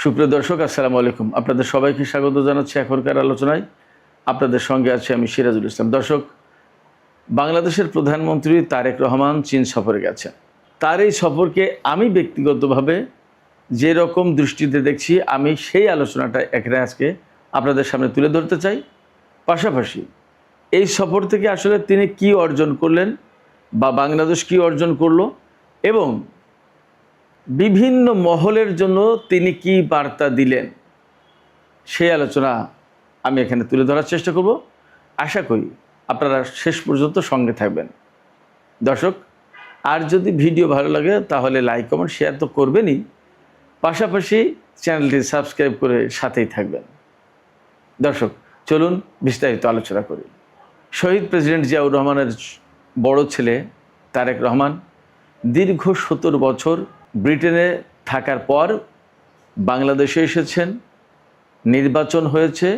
সুপ্রিয় দর্শক, আসসালামু আলাইকুম। আপনাদের সবাইকে স্বাগত জানাচ্ছি এখনকার আলোচনায়। আপনাদের সঙ্গে আছি আমি সিরাজুল ইসলাম। দর্শক, বাংলাদেশের প্রধানমন্ত্রী তারেক রহমান চীন সফরে গেছেন। তার এই সফরকে আমি ব্যক্তিগতভাবে যে রকম দৃষ্টিতে দেখছি, আমি সেই আলোচনাটা এখানে আজকে আপনাদের সামনে তুলে ধরতে চাই। পাশাপাশি এই সফর থেকে আসলে তিনি কি অর্জন করলেন বা বাংলাদেশ কি অর্জন করলো এবং বিভিন্ন মহলের জন্য তিনি কি বার্তা দিলেন, সেই আলোচনা আমি এখানে তুলে ধরার চেষ্টা করব। আশা করি আপনারা শেষ পর্যন্ত সঙ্গে থাকবেন। দর্শক, আর যদি ভিডিও ভালো লাগে তাহলে লাইক কমেন্ট শেয়ার তো করবেনই, পাশাপাশি চ্যানেলটি সাবস্ক্রাইব করে সাথেই থাকবেন। দর্শক, চলুন বিস্তারিত আলোচনা করি। শহীদ প্রেসিডেন্ট জিয়াউর রহমানের বড় ছেলে তারেক রহমান দীর্ঘ 17 বছর ব্রিটেনে থাকার পর বাংলাদেশে এসেছেন। নির্বাচন হয়েছে,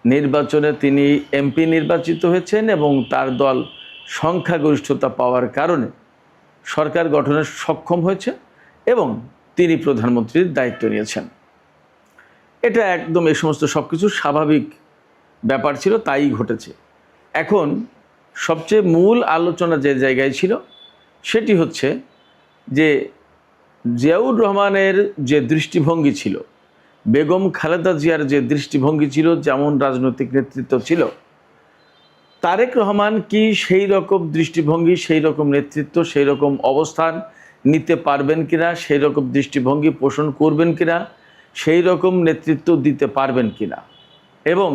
নির্বাচনে তিনি এমপি নির্বাচিত হয়েছেন এবং তার দল সংখ্যাগরিষ্ঠতা পাওয়ার কারণে সরকার গঠনে সক্ষম হয়েছে এবং তিনি প্রধানমন্ত্রীর দায়িত্ব নিয়েছেন। এটা একদম এই সমস্ত সব কিছু স্বাভাবিক ব্যাপার ছিল, তাই ঘটেছে। এখন সবচেয়ে মূল আলোচনা যে জায়গায় ছিল সেটি হচ্ছে যে জিয়াউর রহমানের যে দৃষ্টিভঙ্গি ছিল, বেগম খালেদা জিয়ার যে দৃষ্টিভঙ্গি ছিল, যেমন রাজনৈতিক নেতৃত্ব ছিল, তারেক রহমান কি সেই রকম দৃষ্টিভঙ্গি, সেই রকম নেতৃত্ব, সেই রকম অবস্থান নিতে পারবেন কিনা, সেই রকম দৃষ্টিভঙ্গি পোষণ করবেন কিনা, সেই রকম নেতৃত্ব দিতে পারবেন কিনা, এবং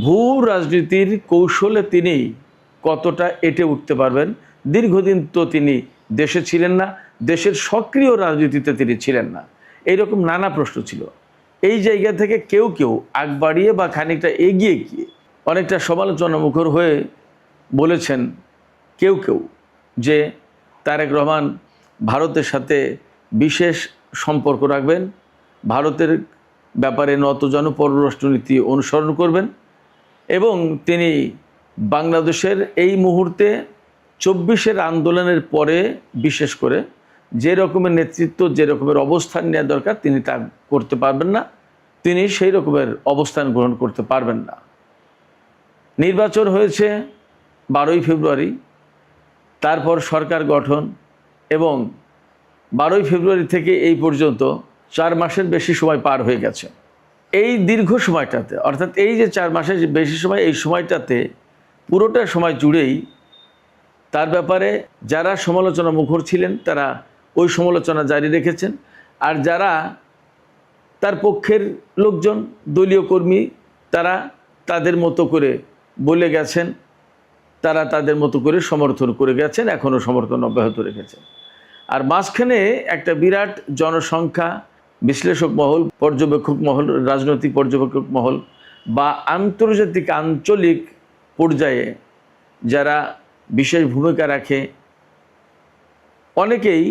ভূ রাজনীতির কৌশলে তিনি কতটা এঁটে উঠতে পারবেন। দীর্ঘদিন তো তিনি দেশে ছিলেন না, দেশের সক্রিয় রাজনীতিতে তিনি ছিলেন না। এইরকম নানা প্রশ্ন ছিল। এই জায়গা থেকে কেউ কেউ আগ বাড়িয়ে বা খানিকটা এগিয়ে গিয়ে অনেকটা সমালোচনামুখর হয়ে বলেছেন কেউ কেউ যে তারেক রহমান ভারতের সাথে বিশেষ সম্পর্ক রাখবেন, ভারতের ব্যাপারে নতজানু পররাষ্ট্রনীতি অনুসরণ করবেন এবং তিনি বাংলাদেশের এই মুহূর্তে 24-এর আন্দোলনের পরে বিশেষ করে যে রকমের নেতৃত্ব, যে রকমের অবস্থান নেওয়া দরকার তিনি তা করতে পারবেন না, তিনি সেই রকমের অবস্থান গ্রহণ করতে পারবেন না। নির্বাচন হয়েছে 12ই ফেব্রুয়ারি, তারপর সরকার গঠন এবং 12ই ফেব্রুয়ারি থেকে এই পর্যন্ত 4 মাসের বেশি সময় পার হয়ে গেছে। এই দীর্ঘ সময়টাতে, অর্থাৎ এই যে 4 মাসের বেশি সময়, এই সময়টাতে পুরোটা সময় জুড়েই তার ব্যাপারে যারা সমালোচনা মুখর ছিলেন তারা ওই সমালোচনা জারি রেখেছেন, আর যারা তার পক্ষের লোকজন, দলীয় কর্মী, তারা তাদের মতো করে বলে গেছেন, তারা তাদের মতো করে সমর্থন করে গেছেন, এখনও সমর্থন অব্যাহত রেখেছেন। আর মাঝখানে একটা বিরাট জনসংখ্যা, বিশ্লেষক মহল, পর্যবেক্ষক মহল, রাজনৈতিক পর্যবেক্ষক মহল বা আন্তর্জাতিক আঞ্চলিক পর্যায়ে যারা বিশেষ ভূমিকা রাখে, অনেকেই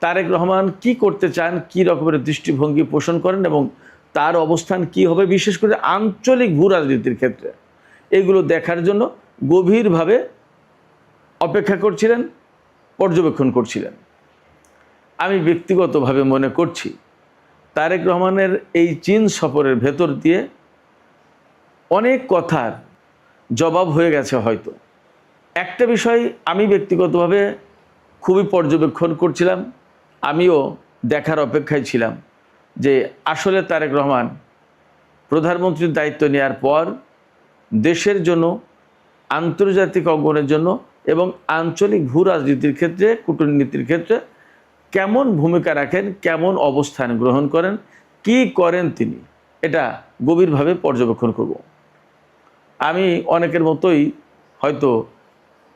তারেক রহমান কি করতে চান, কি রকমের দৃষ্টিভঙ্গি পোষণ করেন এবং তার অবস্থান কি হবে, বিশেষ করে আঞ্চলিক ভূ রাজনীতির ক্ষেত্রে, এগুলো দেখার জন্য গভীরভাবে অপেক্ষা করছিলেন, পর্যবেক্ষণ করছিলেন। আমি ব্যক্তিগতভাবে মনে করছি তারেক রহমানের এই চীন সফরের ভেতর দিয়ে অনেক কথার জবাব হয়ে গেছে। হয়তো একটা বিষয় আমি ব্যক্তিগতভাবে খুবই পর্যবেক্ষণ করছিলাম, আমিও দেখার অপেক্ষায় ছিলাম যে আসলে তারেক রহমান প্রধানমন্ত্রীর দায়িত্ব নেওয়ার পর দেশের জন্য, আন্তর্জাতিক অঙ্গনের জন্য এবং আঞ্চলিক ভূ রাজনীতির ক্ষেত্রে, কূটনীতির ক্ষেত্রে কেমন ভূমিকা রাখেন, কেমন অবস্থান গ্রহণ করেন, কি করেন তিনি, এটা গভীরভাবে পর্যবেক্ষণ করব। আমি অনেকের মতোই হয়তো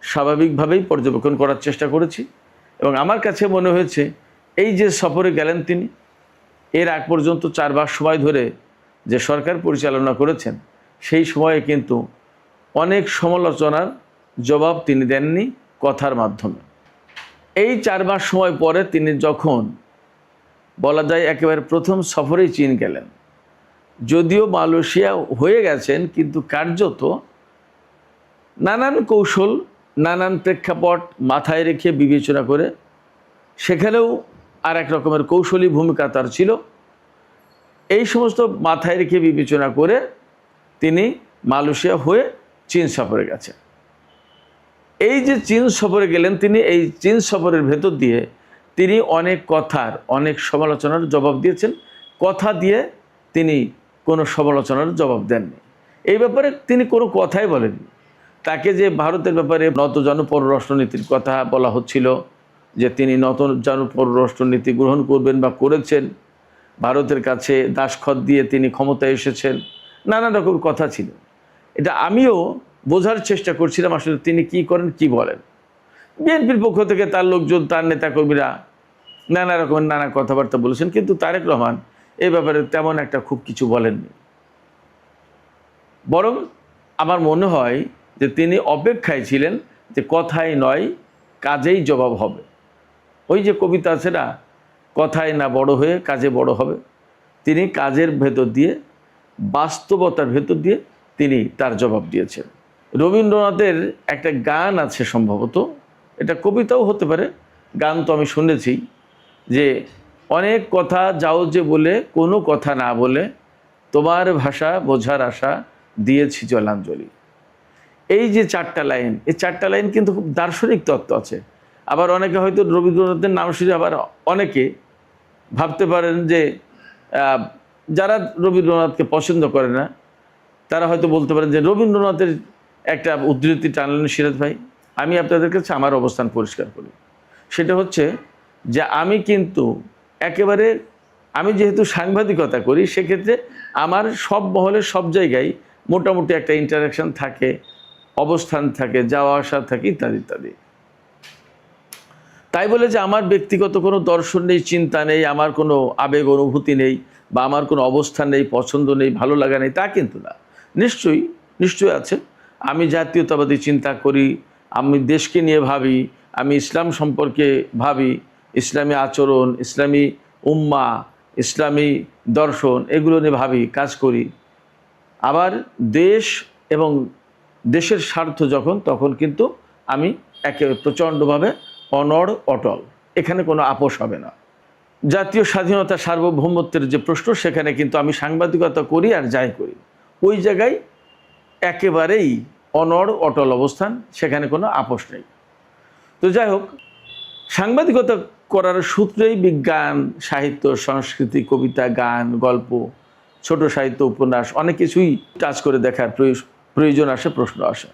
স্বাভাবিকভাবেই পর্যবেক্ষণ করার চেষ্টা করেছি এবং আমার কাছে মনে হয়েছে এই যে সফরে গেলেন তিনি, এর আগ পর্যন্ত 4 মাস সময় ধরে যে সরকার পরিচালনা করেছেন, সেই সময়ে কিন্তু অনেক সমালোচনার জবাব তিনি দেননি কথার মাধ্যমে। এই 4 মাস সময় পরে তিনি যখন বলা যায় একেবারে প্রথম সফরেই চীন গেলেন, যদিও মালয়েশিয়া হয়ে গেছেন, কিন্তু কার্যত নানান কৌশল, নানান প্রেক্ষাপট মাথায় রেখে বিবেচনা করে সেখানেও আর এক রকমের কৌশলী ভূমিকা তার ছিল। এই সমস্ত মাথায় রেখে বিবেচনা করে তিনি মালয়েশিয়া হয়ে চীন সফরে গেছেন। এই যে চীন সফরে গেলেন, তিনি এই চীন সফরের ভেতর দিয়ে তিনি অনেক কথার, অনেক সমালোচনার জবাব দিয়েছেন। কথা দিয়ে তিনি কোনো সমালোচনার জবাব দেননি। এই ব্যাপারে তিনি কোনো কথাই বলেননি। তাকে যে ভারতের ব্যাপারে নতজানু পররাষ্ট্রনীতির কথা বলা হচ্ছিল, যে তিনি নতজানু পররাষ্ট্রনীতি গ্রহণ করবেন বা করেছেন, ভারতের কাছে দাসখত দিয়ে তিনি ক্ষমতায় এসেছেন, নানা রকম কথা ছিল। এটা আমিও বোঝার চেষ্টা করছিলাম আসলে তিনি কি করেন, কি বলেন। বিএনপির পক্ষ থেকে তার লোকজন, তার নেতাকর্মীরা নানা রকমের নানা কথাবার্তা বলেছেন, কিন্তু তারেক রহমান এই ব্যাপারে তেমন একটা খুব কিছু বলেননি। বরং আমার মনে হয় যে তিনি অপেক্ষায় ছিলেন যে কথায় নয় কাজেই জবাব হবে। ওই যে কবিতা আছে না, কথায় না বড় হয়ে কাজে বড় হবে। তিনি কাজের ভেতর দিয়ে, বাস্তবতার ভেতর দিয়ে তিনি তার জবাব দিয়েছেন। রবীন্দ্রনাথের একটা গান আছে, সম্ভবত এটা কবিতাও হতে পারে, গান তো আমি শুনেছি, যে অনেক কথা যাও যে বলে কোনো কথা না বলে, তোমার ভাষা বোঝার আশা দিয়েছি জলাঞ্জলি। এই যে চারটা লাইন, এই চারটা লাইন কিন্তু খুব দার্শনিক তত্ত্ব আছে। আবার অনেকে হয়তো রবীন্দ্রনাথের নাম শুনে আবার অনেকে ভাবতে পারেন যে যারা রবীন্দ্রনাথকে পছন্দ করে না তারা হয়তো বলতে পারেন যে রবীন্দ্রনাথের একটা উদ্ধৃতি টানলেন সিরাজ ভাই। আমি আপনাদের কাছে আমার অবস্থান পরিষ্কার করি। সেটা হচ্ছে যে আমি কিন্তু একেবারে, আমি যেহেতু সাংবাদিকতা করি, সেক্ষেত্রে আমার সব মহলে সব জায়গায় মোটামুটি একটা ইন্টারাকশন থাকে, অবস্থান থাকে, যাওয়া আসা থাকে, ইত্যাদি ইত্যাদি। তাই বলে যে আমার ব্যক্তিগত কোনো দর্শন নেই, চিন্তা নেই, আমার কোনো আবেগ অনুভূতি নেই, বা আমার কোনো অবস্থান নেই, পছন্দ নেই, ভালো লাগা নেই, তা কিন্তু না। নিশ্চয়ই আছে। আমি জাতীয়তাবাদী চিন্তা করি, আমি দেশকে নিয়ে ভাবি, আমি ইসলাম সম্পর্কে ভাবি, ইসলামী আচরণ, ইসলামী উম্মা, ইসলামী দর্শন, এগুলো নিয়ে ভাবি, কাজ করি। আবার দেশ এবং দেশের স্বার্থ যখন, তখন কিন্তু আমি একে প্রচণ্ডভাবে অনড় অটল, এখানে কোনো আপোষ হবে না। জাতীয় স্বাধীনতা, সার্বভৌমত্বের যে প্রশ্ন, সেখানে কিন্তু আমি সাংবাদিকতা করি আর যাই করি, ওই জায়গায় একেবারেই অনড় অটল অবস্থান, সেখানে কোনো আপোষ নেই। তো যাই হোক, সাংবাদিকতা করার সূত্রেই বিজ্ঞান, সাহিত্য, সংস্কৃতি, কবিতা, গান, গল্প, ছোট সাহিত্য, উপন্যাস, অনেক কিছুই টাচ করে দেখার প্রয়োজন আসে, প্রশ্ন আসে।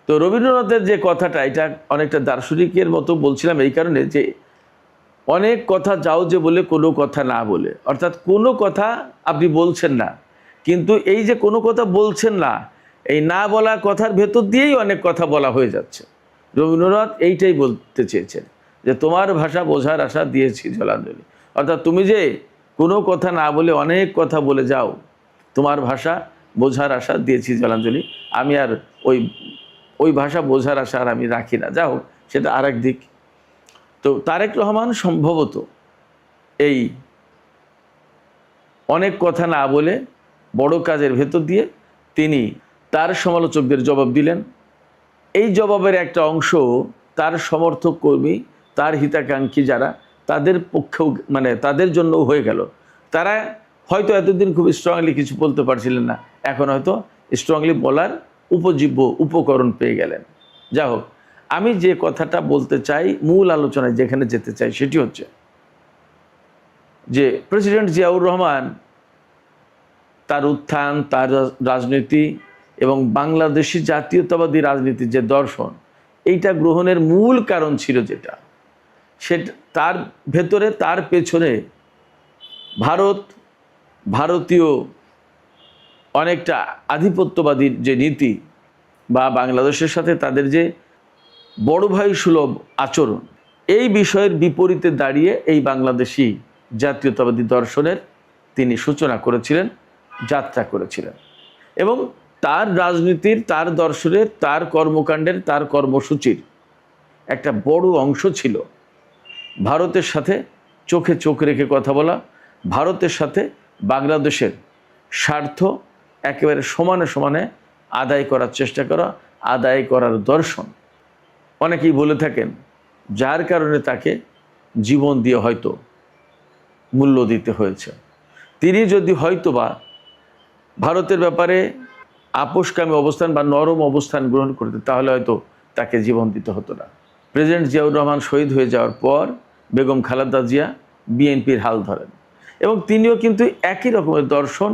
তো রবীন্দ্রনাথের যে কথাটা, এটা অনেকটা দার্শনিকের মতো বলছিলাম এই কারণে যে অনেক কথা যাও যে বলে কোনো কথা না বলে, অর্থাৎ কোনো কথা আপনি বলছেন না, কিন্তু এই যে কোনো কথা বলছেন না, এই না বলা কথার ভেতর দিয়েই অনেক কথা বলা হয়ে যাচ্ছে। রবীন্দ্রনাথ এইটাই বলতে চেয়েছেন যে তোমার ভাষা বোঝার আশা দিয়েছি জলাঞ্জলি। অর্থাৎ তুমি যে কোনো কথা না বলে অনেক কথা বলে যাও, তোমার ভাষা বোঝার আশা দিয়েছি জলাঞ্জলি, আমি আর ওই ভাষা বোঝার আশা আর আমি রাখি না। যাও, সেটা আরেক দিক। তো তারেক রহমান সম্ভবত এই অনেক কথা না বলে বড় কাজের ভেতর দিয়ে তিনি তার সমালোচকদের জবাব দিলেন। এই জবাবের একটা অংশ তার সমর্থক কর্মী, তার হিতাকাঙ্ক্ষী যারা, তাদের পক্ষেও, মানে তাদের জন্যও হয়ে গেল। তারা হয়তো এতদিন খুব স্ট্রংলি কিছু বলতে পারছিলেন না, এখন হয়তো স্ট্রংলি বলার উপজীব্য উপকরণ পেয়ে গেলেন। যা হোক, আমি যে কথাটা বলতে চাই, মূল আলোচনায় যেখানে যেতে চাই, সেটি হচ্ছে যে প্রেসিডেন্ট জিয়াউর রহমান, তার উত্থান, তার রাজনীতি এবং বাংলাদেশি জাতীয়তাবাদী রাজনীতির যে দর্শন, এইটা গ্রহণের মূল কারণ ছিল যেটা, সেটা তার ভেতরে, তার পেছনে ভারতীয় অনেকটা আধিপত্যবাদী যে নীতি, বা বাংলাদেশের সাথে তাদের যে বড় ভাই সুলভ আচরণ, এই বিষয়ের বিপরীতে দাঁড়িয়ে এই বাংলাদেশি জাতীয়তাবাদী দর্শনের তিনি সূচনা করেছিলেন, যাত্রা করেছিলেন। এবং তার রাজনীতির, তার দর্শনের, তার কর্মকাণ্ডের, তার কর্মসূচির একটা বড় অংশ ছিল ভারতের সাথে চোখে চোখ রেখে কথা বলা, ভারতের সাথে বাংলাদেশের স্বার্থ একেবারে সমানে সমানে আদায় করার চেষ্টা করা, আদায় করার দর্শন। অনেকেই বলে থাকেন যার কারণে তাকে জীবন দিয়ে হয়তো মূল্য দিতে হয়েছে। তিনি যদি হয়তোবা ভারতের ব্যাপারে আপোষকামী অবস্থান বা নরম অবস্থান গ্রহণ করতেন, তাহলে হয়তো তাকে জীবন দিতে হতো না। প্রেসিডেন্ট জিয়াউর রহমান শহীদ হয়ে যাওয়ার পর বেগম খালেদা জিয়া বিএনপির হাল ধরেন এবং তিনিও কিন্তু একই রকমের দর্শন,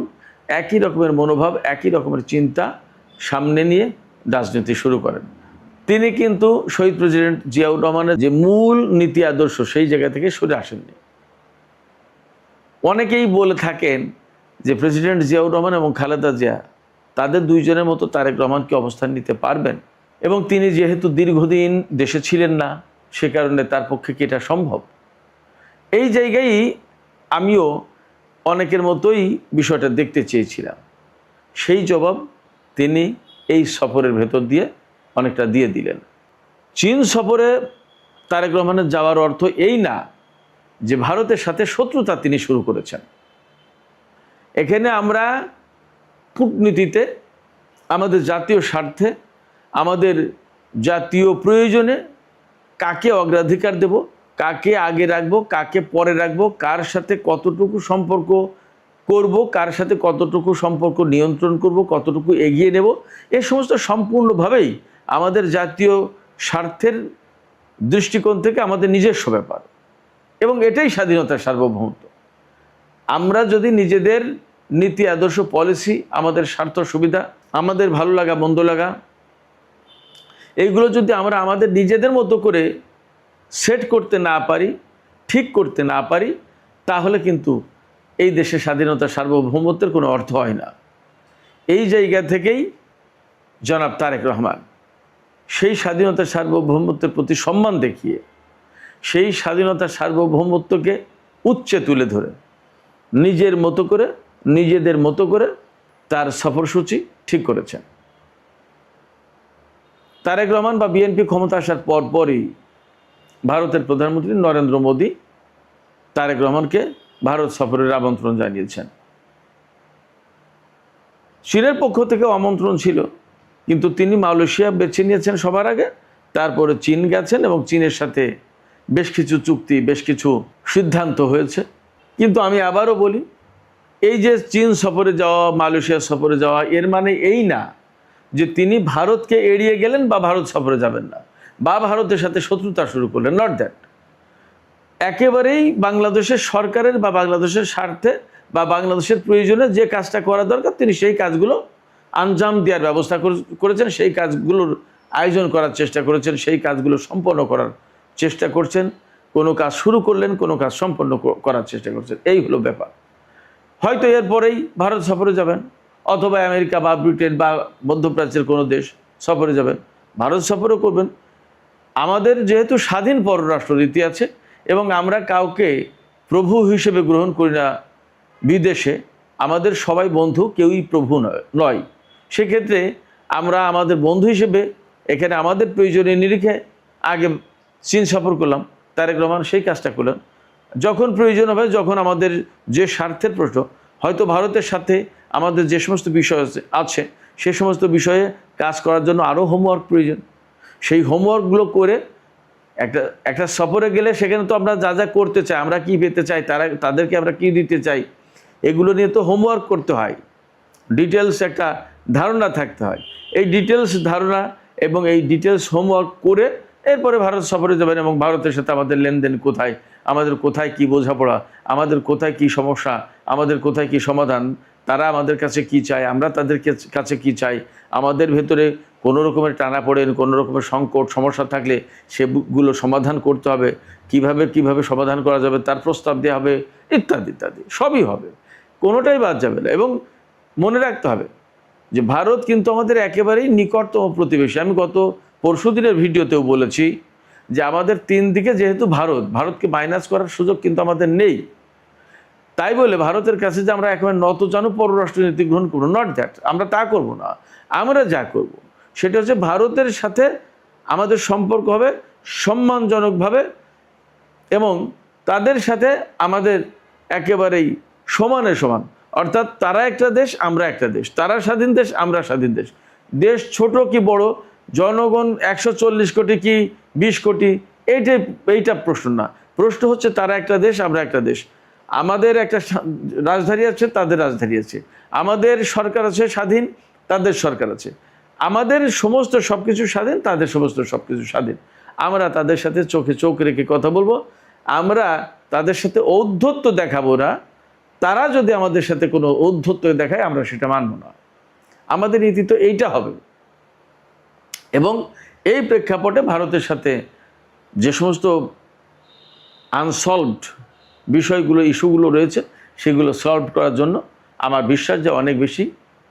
একই রকমের মনোভাব, একই রকমের চিন্তা সামনে নিয়ে রাজনীতি শুরু করেন। তিনি কিন্তু শহীদ প্রেসিডেন্ট জিয়াউর রহমানের যে মূল নীতি আদর্শ সেই জায়গা থেকে সরে আসেননি। অনেকেই বলে থাকেন যে প্রেসিডেন্ট জিয়াউর রহমান এবং খালেদা জিয়া তাদের দুইজনের মতো তারেক রহমান কি অবস্থান নিতে পারবেন, এবং তিনি যেহেতু দীর্ঘদিন দেশে ছিলেন না সে কারণে তার পক্ষে কি এটা সম্ভব? এই জায়গায় আমিও অনেকের মতোই বিষয়টা দেখতে চেয়েছিলাম। সেই জবাব তিনি এই সফরের ভেতর দিয়ে অনেকটা দিয়ে দিলেন। চীন সফরে তারেক রহমানের যাওয়ার অর্থ এই না যে ভারতের সাথে শত্রুতা তিনি শুরু করেছেন। এখানে আমরা কূটনীতিতে আমাদের জাতীয় স্বার্থে, আমাদের জাতীয় প্রয়োজনে কাকে অগ্রাধিকার দেব, কাকে আগে রাখবো, কাকে পরে রাখবো, কার সাথে কতটুকু সম্পর্ক করব, কার সাথে কতটুকু সম্পর্ক নিয়ন্ত্রণ করব, কতটুকু এগিয়ে নেব, এই সমস্ত সম্পূর্ণভাবেই আমাদের জাতীয় স্বার্থের দৃষ্টিকোণ থেকে আমাদের নিজস্ব ব্যাপার, এবং এটাই স্বাধীনতার সার্বভৌমত্ব। আমরা যদি নিজেদের নীতি আদর্শ, পলিসি, আমাদের স্বার্থ সুবিধা, আমাদের ভালো লাগা মন্দ লাগা, এইগুলো যদি আমরা আমাদের নিজেদের মতো করে সেট করতে না পারি, ঠিক করতে না পারি, তাহলে কিন্তু এই দেশের স্বাধীনতার সার্বভৌমত্বের কোনো অর্থ হয় না। এই জায়গা থেকেই জনাব তারেক রহমান সেই স্বাধীনতার সার্বভৌমত্বের প্রতি সম্মান দেখিয়ে সেই স্বাধীনতার সার্বভৌমত্বকে উচ্চে তুলে ধরে নিজের মতো করে, নিজেদের মতো করে তার সফরসূচি ঠিক করেছেন। তারেক রহমান বা বিএনপি ক্ষমতা আসার পরপরই ভারতের প্রধানমন্ত্রী নরেন্দ্র মোদী তারেক রহমানকে ভারত সফরের আমন্ত্রণ জানিয়েছেন। চীনের পক্ষ থেকে আমন্ত্রণ ছিল, কিন্তু তিনি মালয়েশিয়া বেছে নিয়েছেন সবার আগে, তারপরে চীন গেছেন এবং চীনের সাথে বেশ কিছু চুক্তি, বেশ কিছু সিদ্ধান্ত হয়েছে। কিন্তু আমি আবারও বলি, এই যে চীন সফরে যাওয়া, মালয়েশিয়া সফরে যাওয়া, এর মানে এই না যে তিনি ভারতকে এড়িয়ে গেলেন বা ভারত সফরে যাবেন না বা ভারতের সাথে শত্রুতা শুরু করলেন, নট দ্যাট। একেবারেই বাংলাদেশের সরকারের বা বাংলাদেশের স্বার্থে বা বাংলাদেশের প্রয়োজনে যে কাজটা করা দরকার তিনি সেই কাজগুলো আঞ্জাম দেওয়ার ব্যবস্থা করেছেন, সেই কাজগুলোর আয়োজন করার চেষ্টা করেছেন, সেই কাজগুলো সম্পন্ন করার চেষ্টা করছেন। কোনো কাজ শুরু করলেন, কোনো কাজ সম্পন্ন করার চেষ্টা করছেন, এই হলো ব্যাপার। হয়তো এরপরেই ভারত সফরে যাবেন, অথবা আমেরিকা বা ব্রিটেন বা মধ্যপ্রাচ্যের কোনো দেশ সফরে যাবেন, ভারত সফরও করবেন। আমাদের যেহেতু স্বাধীন পররাষ্ট্রনীতি আছে এবং আমরা কাউকে প্রভু হিসেবে গ্রহণ করি না বিদেশে, আমাদের সবাই বন্ধু, কেউই প্রভু নয়। সেক্ষেত্রে আমরা আমাদের বন্ধু হিসেবে এখানে আমাদের প্রয়োজনীয় নিরিখে আগে চীন সফর করলাম, তারেক রহমান সেই কাজটা করলেন। যখন প্রয়োজন হবে, যখন আমাদের যে স্বার্থের প্রশ্ন, হয়তো ভারতের সাথে আমাদের যে সমস্ত বিষয় আছে সে সমস্ত বিষয়ে কাজ করার জন্য আরও হোমওয়ার্ক প্রয়োজন, সেই হোমওয়ার্কগুলো করে একটা সফরে গেলে সেখানে তো আমরা যা যা করতে চাই, আমরা কি পেতে চাই, তাদেরকে আমরা কি দিতে চাই, এগুলো নিয়ে তো হোমওয়ার্ক করতে হয়, ডিটেলস একটা ধারণা থাকতে হয়। এই ডিটেলস ধারণা এবং এই ডিটেলস হোমওয়ার্ক করে এরপরে ভারত সফরে যাবেন এবং ভারতের সাথে আমাদের লেনদেন কোথায়, আমাদের কোথায় কি বোঝাপড়া, আমাদের কোথায় কি সমস্যা, আমাদের কোথায় কি সমাধান, তারা আমাদের কাছে কি চায়, আমরা তাদের কাছে কি চাই, আমাদের ভেতরে কোনো রকমের টানাপোড়েন, কোনো রকমের সংকট সমস্যা থাকলে সেগুলো সমাধান করতে হবে, কিভাবে সমাধান করা যাবে তার প্রস্তাব দেওয়া হবে, ইত্যাদি ইত্যাদি, সবই হবে, কোনোটাই বাদ যাবে না। এবং মনে রাখতে হবে যে ভারত কিন্তু আমাদের একেবারেই নিকটতম প্রতিবেশী। আমি গত পরশুদিনের ভিডিওতেও বলেছি যে আমাদের তিন দিকে যেহেতু ভারতকে মাইনাস করার সুযোগ কিন্তু আমাদের নেই। তাই বলে ভারতের কাছে যে আমরা একেবারে নতজানু পররাষ্ট্রনীতি গ্রহণ করবো, নট দ্যাট, আমরা তা করব না। আমরা যা করব সেটা হচ্ছে ভারতের সাথে আমাদের সম্পর্ক হবে সম্মানজনকভাবে এবং তাদের সাথে আমাদের একেবারেই সমানে সমান, অর্থাৎ তারা একটা দেশ, আমরা একটা দেশ, তারা স্বাধীন দেশ, আমরা স্বাধীন দেশ। দেশ ছোট কি বড়, জনগণ 140 কোটি কি 20 কোটি, এইটা প্রশ্ন না। প্রশ্ন হচ্ছে তারা একটা দেশ, আমরা একটা দেশ, আমাদের একটা রাজধানী আছে, তাদের রাজধানী আছে, আমাদের সরকার আছে স্বাধীন, তাদের সরকার আছে, আমাদের সমস্ত সব কিছু স্বাধীন, তাদের সমস্ত সব কিছু স্বাধীন। আমরা তাদের সাথে চোখে চোখ রেখে কথা বলবো, আমরা তাদের সাথে ঔদ্ধত্য দেখাবো না। তারা যদি আমাদের সাথে কোনো ঔদ্ধত্য দেখায় আমরা সেটা মানব না। আমাদের নীতি তো এইটা হবে। এবং এই প্রেক্ষাপটে ভারতের সাথে যে সমস্ত আনসলভড বিষয়গুলো, ইস্যুগুলো রয়েছে, সেগুলো সলভ করার জন্য আমার বিশ্বাস যে অনেক বেশি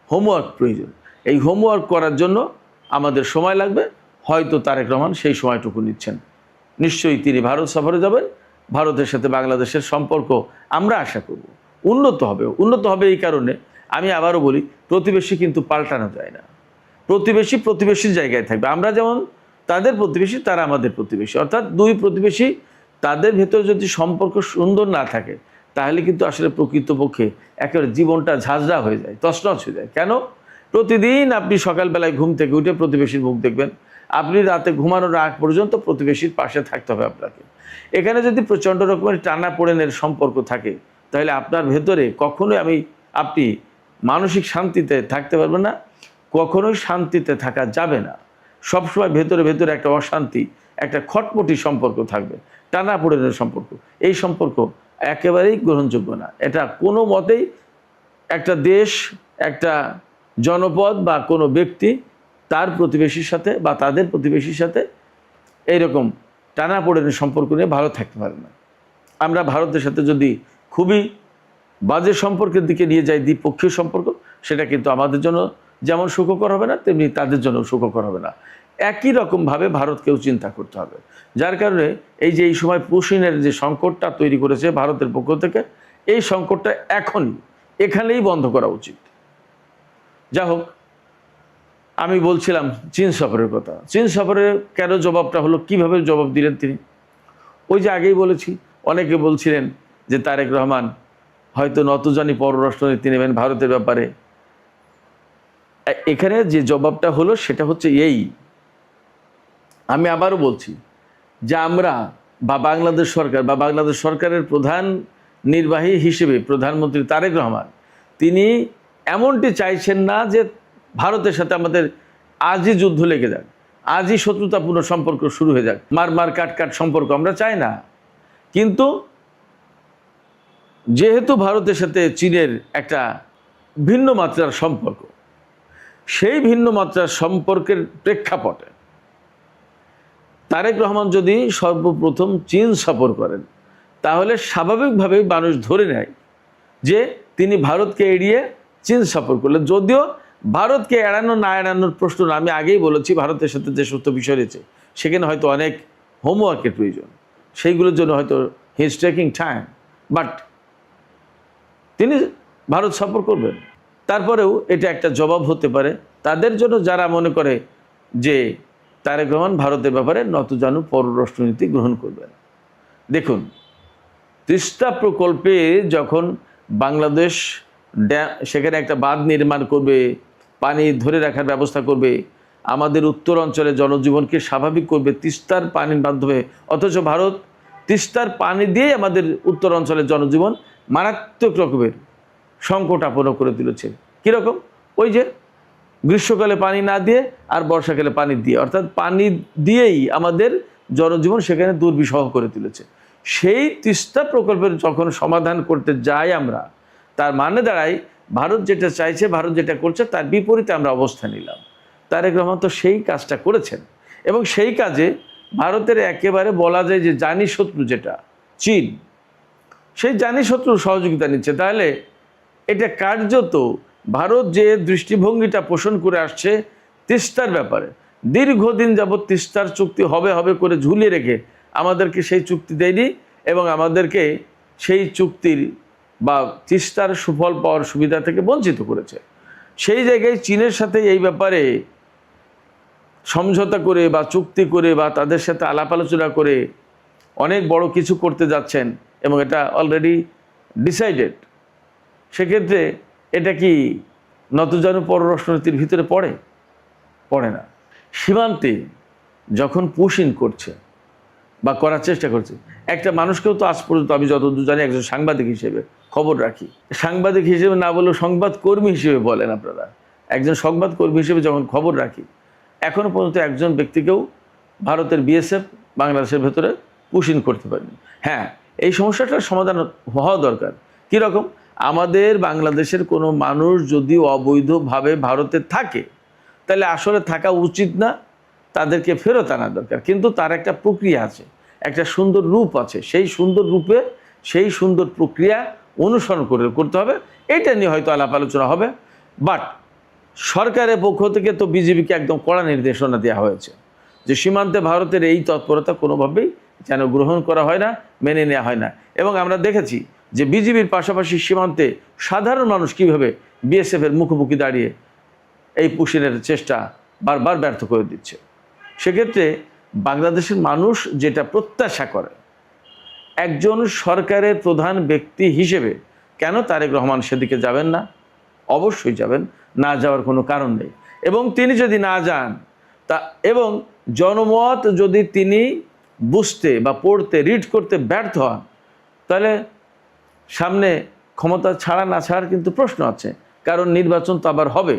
হোমওয়ার্ক প্রয়োজন। এই হোমওয়ার্ক করার জন্য আমাদের সময় লাগবে। হয়তো তারেক রহমান সেই সময়টুকু নিচ্ছেন। নিশ্চয়ই তিনি ভারত সফরে যাবেন। ভারতের সাথে বাংলাদেশের সম্পর্ক আমরা আশা করব উন্নত হবে। উন্নত হবে এই কারণে, আমি আবারও বলি, প্রতিবেশী কিন্তু পাল্টানো যায় না। প্রতিবেশী প্রতিবেশীর জায়গায় থাকবে। আমরা যেমন তাদের প্রতিবেশী, তারা আমাদের প্রতিবেশী, অর্থাৎ দুই প্রতিবেশী, তাদের ভেতরে যদি সম্পর্ক সুন্দর না থাকে তাহলে কিন্তু আসলে প্রকৃতপক্ষে একেবারে জীবনটা ঝাঁঝরা হয়ে যায়, তছনছ হয়ে যায়। কেন? প্রতিদিন আপনি সকালবেলায় ঘুম থেকে উঠে প্রতিবেশীর মুখ দেখবেন, আপনি রাতে ঘুমানোর আগ পর্যন্ত প্রতিবেশীর পাশে থাকতে হবে আপনাকে। এখানে যদি প্রচণ্ড রকমের টানাপোড়েনের সম্পর্ক থাকে তাহলে আপনার ভেতরে কখনোই আপনি মানসিক শান্তিতে থাকতে পারবেন না, কখনোই শান্তিতে থাকা যাবে না। সবসময় ভেতরে ভেতরে একটা অশান্তি, একটা খটমটি সম্পর্ক থাকবে, টানাপোড়েনের সম্পর্ক। এই সম্পর্ক একেবারেই গ্রহণযোগ্য না। এটা কোনো মতেই একটা দেশ, একটা জনপদ বা কোনো ব্যক্তি তার প্রতিবেশীর সাথে বা তাদের প্রতিবেশীর সাথে এইরকম টানাপোড়েনের সম্পর্ক নিয়ে ভালো থাকতে পারে না। আমরা ভারতের সাথে যদি খুবই বাজে সম্পর্কের দিকে নিয়ে যাই, দ্বিপক্ষীয় সম্পর্ক, সেটা কিন্তু আমাদের জন্য যেমন সুখকর হবে না, তেমনি তাদের জন্য সুখকর হবে না। একই রকমভাবে ভারতকেও চিন্তা করতে হবে। যার কারণে এই যে এই সময় পুশিনের যে সংকটটা তৈরি করেছে ভারতের পক্ষ থেকে, এই সংকটটা এখানেই বন্ধ করা উচিত। যা হোক, আমি বলছিলাম চীন সফরের কথা। চীন সফরে কেন জবাবটা হলো, কিভাবে জবাব দিলেন তিনি? ওই যে আগেই বলেছি, অনেকে বলছিলেন যে তারেক রহমান হয়তো নতজানি পররাষ্ট্রনীতি নেবেন ভারতের ব্যাপারে। এখানে যে জবাবটা হলো সেটা হচ্ছে এই, আমি আবারও বলছি যে আমরা বা বাংলাদেশ সরকার বা বাংলাদেশ সরকারের প্রধান নির্বাহী হিসেবে প্রধানমন্ত্রী তারেক রহমান, তিনি এমনটি চাইছেন না যে ভারতের সাথে আমাদের আজই যুদ্ধ লেগে যাক, আজই শত্রুতাপূর্ণ সম্পর্ক শুরু হয়ে যাক, মার কাট সম্পর্ক আমরা চাই না। কিন্তু যেহেতু ভারতের সাথে চীনের একটা ভিন্ন মাত্রার সম্পর্ক, সেই ভিন্ন মাত্রার সম্পর্কের প্রেক্ষাপটে তারেক রহমান যদি সর্বপ্রথম চীন সফর করেন তাহলে স্বাভাবিকভাবেই মানুষ ধরে নেয় যে তিনি ভারতকে এড়িয়ে চীন সফর করলেন। যদিও ভারতকে এড়ানো না এড়ানোর প্রশ্ন না, আমি আগেই বলেছি ভারতের সাথে যে সমস্ত বিষয় রয়েছে সেখানে হয়তো অনেক হোমওয়ার্কের প্রয়োজন, সেইগুলোর জন্য হয়তো he is taking time, but তিনি ভারত সফর করবেন। তারপরেও এটা একটা জবাব হতে পারে তাদের জন্য যারা মনে করে যে তারেক রহমান ভারতের ব্যাপারে নতজানু পররাষ্ট্রনীতি গ্রহণ করবেন। দেখুন, তিস্তা প্রকল্পে যখন বাংলাদেশ সেখানে একটা বাঁধ নির্মাণ করবে, পানি ধরে রাখার ব্যবস্থা করবে, আমাদের উত্তর অঞ্চলে জনজীবনকে স্বাভাবিক করবে তিস্তার পানির মাধ্যমে, অথচ ভারত তিস্তার পানি দিয়েই আমাদের উত্তর অঞ্চলের জনজীবন মারাত্মক রকমের সংকটাপন্ন করে তুলেছে। কীরকম? ওই যে গ্রীষ্মকালে পানি না দিয়ে আর বর্ষাকালে পানি দিয়ে, অর্থাৎ পানি দিয়েই আমাদের জনজীবন সেখানে দুর্বিষহ করে তুলেছে। সেই তিস্তা প্রকল্পের যখন সমাধান করতে যাই আমরা, তার মানে দাঁড়ায় ভারত যেটা চাইছে, ভারত যেটা করছে তার বিপরীতে আমরা অবস্থান নিলাম। তারেক রহমান তো সেই কাজটা করেছেন এবং সেই কাজে ভারতের একেবারে বলা যায় যে জানি শত্রু যেটা চীন, সেই জানি শত্রুর সহযোগিতা নিচ্ছে। তাহলে এটা কার্যত ভারত যে দৃষ্টিভঙ্গিটা পোষণ করে আসছে তিস্তার ব্যাপারে, দীর্ঘদিন যাবৎ তিস্তার চুক্তি হবে হবে করে ঝুলিয়ে রেখে আমাদেরকে সেই চুক্তি দেয়নি এবং আমাদেরকে সেই চুক্তির বা তিস্তার সুফল পাওয়ার সুবিধা থেকে বঞ্চিত করেছে। সেই জায়গায় চীনের সাথে এই ব্যাপারে সমঝোতা করে বা চুক্তি করে বা তাদের সাথে আলাপ আলোচনা করে অনেক বড় কিছু করতে যাচ্ছেন এবং এটা অলরেডি ডিসাইডেড। সেক্ষেত্রে এটা কি নতজানু পররাষ্ট্রনীতির ভিতরে পড়ে না। সীমান্তে যখন পুশিন করছে বা করার চেষ্টা করছে। একটা মানুষকেও তো আজ পর্যন্ত আমি যতদূর জানি একজন সাংবাদিক হিসেবে খবর রাখি, সাংবাদিক হিসেবে না বলেও সংবাদকর্মী হিসেবে বলেন আপনারা, একজন সংবাদকর্মী হিসেবে যখন খবর রাখি, এখনও পর্যন্ত একজন ব্যক্তিকেও ভারতের বিএসএফ বাংলাদেশের ভেতরে পুশিন করতে পারেনি। হ্যাঁ, এই সমস্যাটার সমাধান হওয়া দরকার। কীরকম? আমাদের বাংলাদেশের কোনো মানুষ যদি অবৈধভাবে ভারতে থাকে, তাহলে আসলে থাকা উচিত না, তাদেরকে ফেরত আনা দরকার। কিন্তু তার একটা প্রক্রিয়া আছে, একটা সুন্দর রূপ আছে, সেই সুন্দর রূপে সেই সুন্দর প্রক্রিয়া অনুসরণ করতে হবে। এটা নিয়ে হয়তো আলাপ আলোচনা হবে। বাট সরকারের পক্ষ থেকে তো বিজেপিকে একদম কড়া নির্দেশনা দেওয়া হয়েছে যে সীমান্তে ভারতের এই তৎপরতা কোনোভাবেই যেন গ্রহণ করা হয় না, মেনে নেওয়া হয় না। এবং আমরা দেখেছি যে বিজেপির পাশাপাশি সীমান্তে সাধারণ মানুষ কীভাবে বিএসএফের মুখোমুখি দাঁড়িয়ে এই পুশিনের চেষ্টা বারবার ব্যর্থ করে দিচ্ছে। সেক্ষেত্রে বাংলাদেশের মানুষ যেটা প্রত্যাশা করে, একজন সরকারের প্রধান ব্যক্তি হিসেবে কেন তারেক রহমান সেদিকে যাবেন না? অবশ্যই যাবেন, না যাওয়ার কোনো কারণ নেই। এবং তিনি যদি না যান এবং জনমত যদি তিনি বুঝতে বা পড়তে রিড করতে ব্যর্থ হন, তাহলে সামনে ক্ষমতা ছাড়া না ছাড়ার কিন্তু প্রশ্ন আছে, কারণ নির্বাচন তো আবার হবে।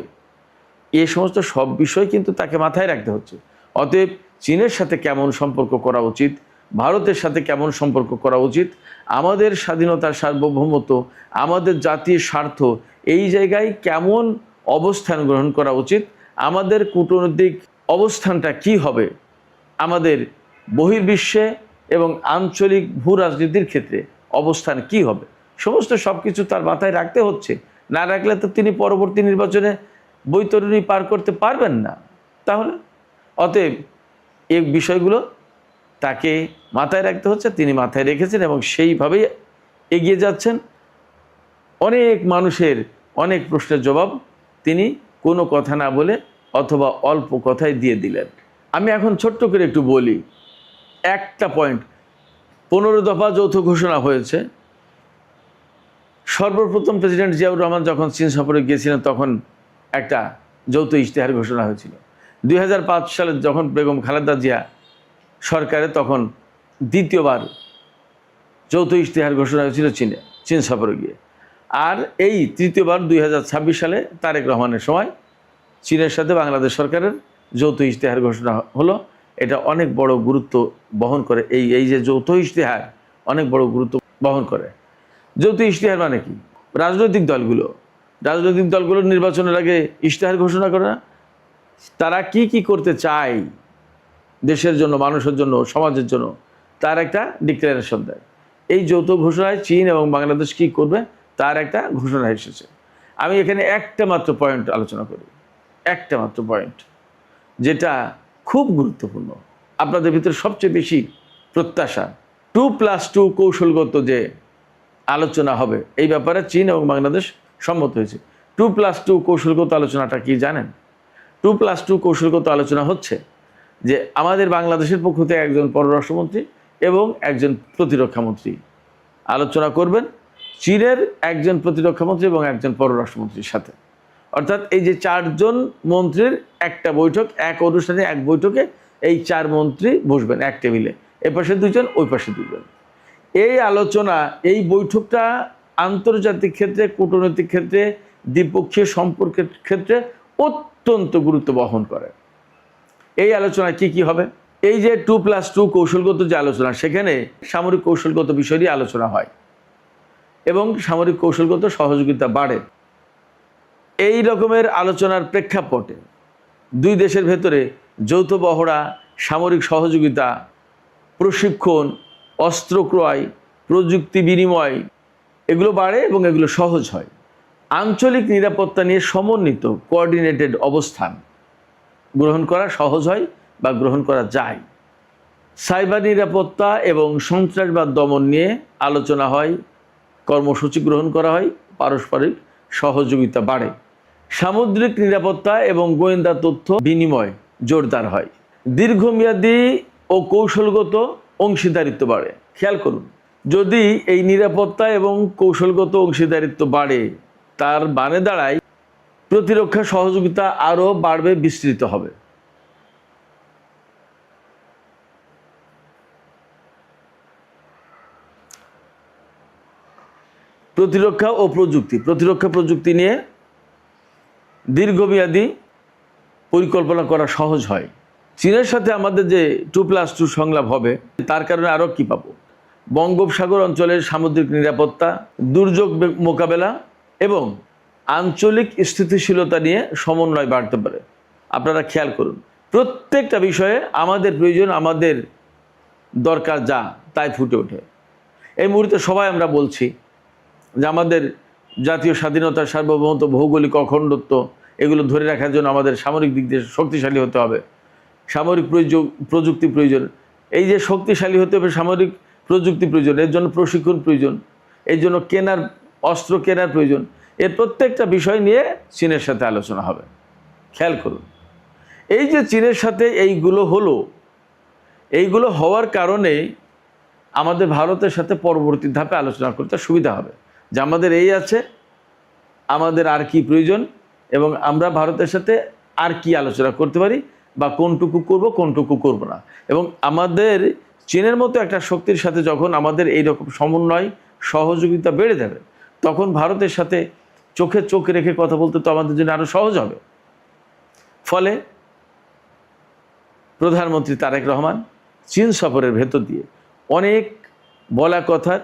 এই সমস্ত সব বিষয় কিন্তু তাকে মাথায় রাখতে হচ্ছে। অতএব চীনের সাথে কেমন সম্পর্ক করা উচিত, ভারতের সাথে কেমন সম্পর্ক করা উচিত, আমাদের স্বাধীনতার সার্বভৌমত্ব, আমাদের জাতীয় স্বার্থ, এই জায়গায় কেমন অবস্থান গ্রহণ করা উচিত, আমাদের কূটনৈতিক অবস্থানটা কি হবে, আমাদের বহির্বিশ্বে এবং আঞ্চলিক ভূ রাজনীতির ক্ষেত্রে অবস্থান কি হবে, সমস্ত সব কিছু তার মাথায় রাখতে হচ্ছে। না রাখলে তো তিনি পরবর্তী নির্বাচনে বৈতরণী পার করতে পারবেন না। তাহলে অতএব এই বিষয়গুলো তাকে মাথায় রাখতে হচ্ছে, তিনি মাথায় রেখেছেন এবং সেইভাবেই এগিয়ে যাচ্ছেন। অনেক মানুষের অনেক প্রশ্নের জবাব তিনি কোনো কথা না বলে অথবা অল্প কথায় দিয়ে দিলেন। আমি এখন ছোট্ট করে একটু বলি একটা পয়েন্ট। 15 দফা যৌথ ঘোষণা হয়েছে। সর্বপ্রথম প্রেসিডেন্ট জিয়াউর রহমান যখন চীন সফরে গিয়েছিলেন তখন একটা যৌথ ইশতেহার ঘোষণা হয়েছিল। 2005 সালে যখন বেগম খালেদা জিয়া সরকারে, তখন দ্বিতীয়বার যৌথ ইশতেহার ঘোষণা হয়েছিল চীন সফরে গিয়ে। আর এই তৃতীয়বার 2026 সালে তারেক রহমানের সময় চীনের সাথে বাংলাদেশ সরকারের যৌথ ইশতেহার ঘোষণা হলো। এটা অনেক বড় গুরুত্ব বহন করে। এই যে যৌথ ইশতেহার অনেক বড় গুরুত্ব বহন করে। যৌথ ইশতেহার মানে কি? রাজনৈতিক দলগুলো নির্বাচনের আগে ইশতেহার ঘোষণা করে না, তারা কি কি করতে চায় দেশের জন্য, মানুষের জন্য, সমাজের জন্য, তার একটা ডিক্লারেশন দেয়। এই যৌথ ঘোষণায় চীন এবং বাংলাদেশ কি করবে তার একটা ঘোষণা এসেছে। আমি এখানে একটা মাত্র পয়েন্ট আলোচনা করি, একটা মাত্র পয়েন্ট যেটা খুব গুরুত্বপূর্ণ, আপনাদের ভিতরে সবচেয়ে বেশি প্রত্যাশা। 2+2 কৌশলগত যে আলোচনা হবে এই ব্যাপারে চীন এবং বাংলাদেশ সম্মত হয়েছে। 2+2 কৌশলগত আলোচনাটা কি জানেন? 2+2 কৌশলগত আলোচনা হচ্ছে যে আমাদের বাংলাদেশের পক্ষ থেকে একজন পররাষ্ট্রমন্ত্রী এবং একজন প্রতিরক্ষামন্ত্রী আলোচনা করবেন চীনের একজন প্রতিরক্ষামন্ত্রী এবং একজন পররাষ্ট্রমন্ত্রীর সাথে। অর্থাৎ এই যে 4 জন মন্ত্রীর একটা বৈঠক, এক অনুষ্ঠানে এক বৈঠকে এই 4 মন্ত্রী বসবেন এক টেবিলে, এ পাশে 2 জন, ওই পাশে 2 জন। এই আলোচনা, এই বৈঠকটা আন্তর্জাতিক ক্ষেত্রে, কূটনৈতিক ক্ষেত্রে, দ্বিপক্ষীয় সম্পর্কের ক্ষেত্রে অত্যন্ত গুরুত্ব বহন করে। এই আলোচনায় কি কি হবে? এই যে 2+2 কৌশলগত যে আলোচনা, সেখানে সামরিক কৌশলগত বিষয় নিয়ে আলোচনা হয় এবং সামরিক কৌশলগত সহযোগিতা বাড়ে। এই রকমের আলোচনার প্রেক্ষাপটে 2 দেশের ভেতরে যৌথ মহড়া, সামরিক সহযোগিতা, প্রশিক্ষণ, অস্ত্র ক্রয়, প্রযুক্তি বিনিময়, এগুলো বাড়ে এবং এগুলো সহজ হয়। আঞ্চলিক নিরাপত্তা নিয়ে সমন্বিত কোঅর্ডিনেটেড অবস্থান গ্রহণ করা সহজ হয় বা গ্রহণ করা যায়। সাইবার নিরাপত্তা এবং সন্ত্রাসবাদ দমন নিয়ে আলোচনা হয়, কর্মসূচি গ্রহণ করা হয়, পারস্পরিক সহযোগিতা বাড়ে। সামুদ্রিক নিরাপত্তা এবং গোয়েন্দা তথ্য বিনিময় জোরদার হয়। দীর্ঘমেয়াদী ও কৌশলগত অংশীদারিত্ব বাড়ে। খেয়াল করুন, যদি এই নিরাপত্তা এবং কৌশলগত অংশীদারিত্ব বাড়ে, তার মানে দাঁড়ায় প্রতিরক্ষা সহযোগিতা আরও বাড়বে, বিস্তৃত হবে। প্রতিরক্ষা ও প্রতিরক্ষা প্রযুক্তি নিয়ে দীর্ঘমেয়াদী পরিকল্পনা করা সহজ হয়। চীনের সাথে আমাদের যে 2+2 সংলাপ হবে, তার কারণে আরও কী পাবো? বঙ্গোপসাগর অঞ্চলের সামুদ্রিক নিরাপত্তা, দুর্যোগ মোকাবেলা এবং আঞ্চলিক স্থিতিশীলতা নিয়ে সমন্বয় বাড়তে পারে। আপনারা খেয়াল করুন, প্রত্যেকটা বিষয়ে আমাদের প্রয়োজন, আমাদের দরকার যা তাই ফুটে ওঠে। এই মুহূর্তে সবাই আমরা বলছি যে আমাদের জাতীয় স্বাধীনতা, সার্বভৌমত্ব, ভৌগোলিক অখণ্ডত্ব এগুলো ধরে রাখার জন্য আমাদের সামরিক দিক দিয়ে শক্তিশালী হতে হবে, সামরিক প্রযুক্তি প্রয়োজন। এই যে শক্তিশালী হতে হবে, সামরিক প্রযুক্তি প্রয়োজন, এর জন্য প্রশিক্ষণ প্রয়োজন, এর জন্য অস্ত্র কেনার প্রয়োজন। এর প্রত্যেকটা বিষয় নিয়ে চীনের সাথে আলোচনা হবে। খেয়াল করুন, এই যে চীনের সাথে এইগুলো হলো, এইগুলো হওয়ার কারণে আমাদের ভারতের সাথে পরবর্তী ধাপে আলোচনা করতে সুবিধা হবে যে আমাদের এই আছে, আমাদের আর কি প্রয়োজন, এবং আমরা ভারতের সাথে আর কি আলোচনা করতে পারি, বা কোনটুকু করব কোনটুকু করব না। এবং আমাদের চীনের মতো একটা শক্তির সাথে যখন আমাদের এইরকম সমন্বয়, সহযোগিতা বেড়ে যাবে, তখন ভারতের সাথে চোখে চোখ রেখে কথা বলতে তো আমাদের জন্য আরও সহজ হবে। ফলে প্রধানমন্ত্রী তারেক রহমান চীন সফরের ভেতর দিয়ে অনেক বলা কথার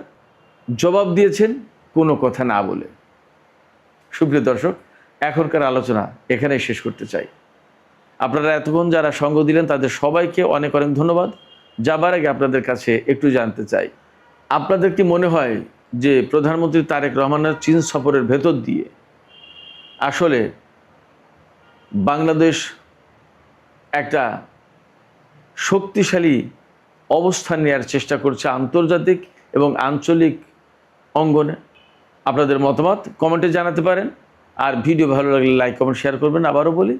জবাব দিয়েছেন, কোনো কথা না বলে। সুপ্রিয় দর্শক, এখনকার আলোচনা এখানেই শেষ করতে চাই। আপনারা এতক্ষণ যারা সঙ্গ দিলেন তাদের সবাইকে অনেক অনেক ধন্যবাদ। যাবার আগে আপনাদের কাছে একটু জানতে চাই, আপনাদের কি মনে হয় যে প্রধানমন্ত্রী তারেক রহমানের চীন সফরের ভেতর দিয়ে আসলে বাংলাদেশ একটা শক্তিশালী অবস্থান নেওয়ার চেষ্টা করছে আন্তর্জাতিক এবং আঞ্চলিক অঙ্গনে? আপনাদের মতামত কমেন্টে জানাতে পারেন। আর ভিডিও ভালো লাগলে লাইক, কমেন্ট, শেয়ার করবেন। আবারও বলি,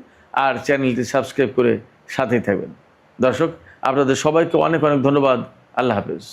আর চ্যানেলটি সাবস্ক্রাইব করে সাথেই থাকবেন। দর্শক, আপনাদের সবাইকে অনেক অনেক ধন্যবাদ। আল্লাহ হাফেজ।